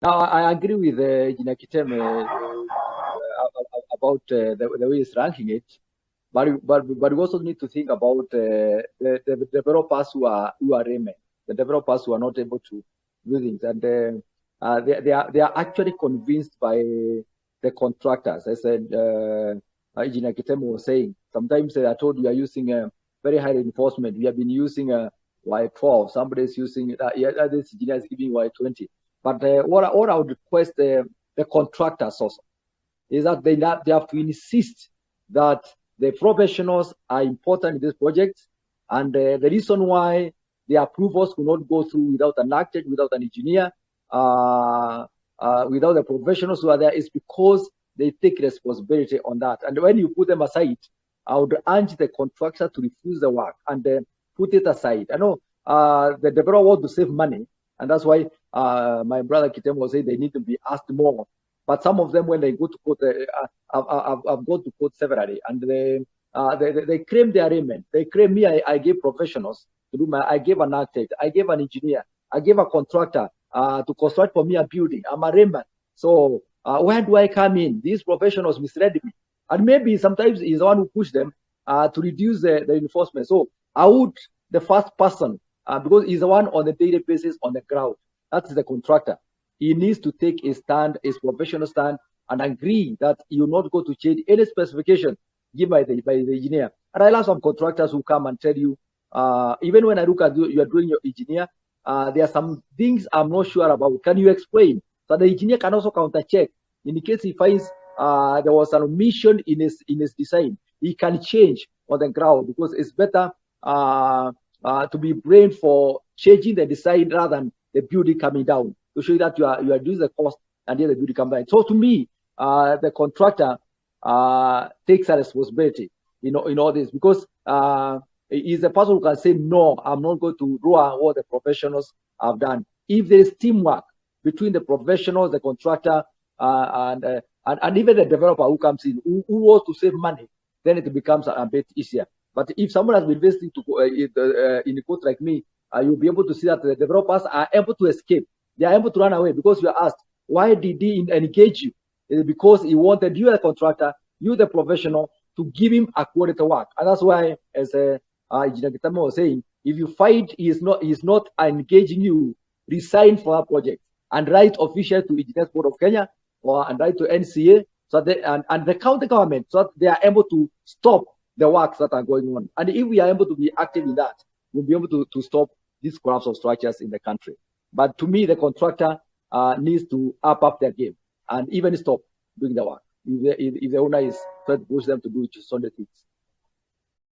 Now, I agree with Engineer Kitem about the way he's ranking it, but we also need to think about the developers who are remain, the developers who are not able to do things, and they are actually convinced by the contractors. I said, Engineer Kitem was saying, sometimes I told you are using very high reinforcement. We have been using Y12. Somebody is using this engineer is giving Y20. But what I would request the contractors also is that they have to insist that the professionals are important in this project, and the reason why the approvals will not go through without an architect, without an engineer, without the professionals who are there is because they take responsibility on that. And when you put them aside, I would urge the contractor to refuse the work and put it aside. I know the developer wants to save money, and that's why my brother Kitem was saying they need to be asked more. But some of them, when they go to court, I've gone to court severally, and they claim the arraignment. They claim me. I gave professionals to do my. I gave an architect. I gave an engineer. I gave a contractor to construct for me a building. I'm a arraignment. So where do I come in? These professionals misled me, and maybe sometimes he's the one who pushed them to reduce the enforcement. So I would the first person because he's the one on the daily basis on the ground. That's the contractor. He needs to take a stand, his professional stand, and agree that he will not go to change any specification given by the engineer. And I have some contractors who come and tell you, even when I look at you are doing your engineer, there are some things I'm not sure about. Can you explain? So the engineer can also counter check. In case he finds there was an omission in his design, he can change on the ground because it's better to be blamed for changing the design rather than the building coming down, to show you that you are doing the cost and then the building come down. So to me, the contractor takes a responsibility in all this because he's the person who can say, no, I'm not going to ruin what the professionals have done. If there is teamwork between the professionals, the contractor, and even the developer who comes in, who wants to save money, then it becomes a bit easier. But if someone has been investing in a court like me, you'll be able to see that the developers are able to escape. They are able to run away because you are asked, why did he engage you? It's because he wanted you, the contractor, you, the professional, to give him a quality work. And that's why, as Engineer Gitamo was saying, if you find he is not engaging you, resign for that project and write official to Engineers Board of Kenya and write to NCA so and the county government so that they are able to stop the works that are going on. And if we are able to be active in that, we'll be able to stop these collapse of structures in the country. But to me, the contractor needs to up their game and even stop doing the work. If the owner is trying to push them to do just on the things.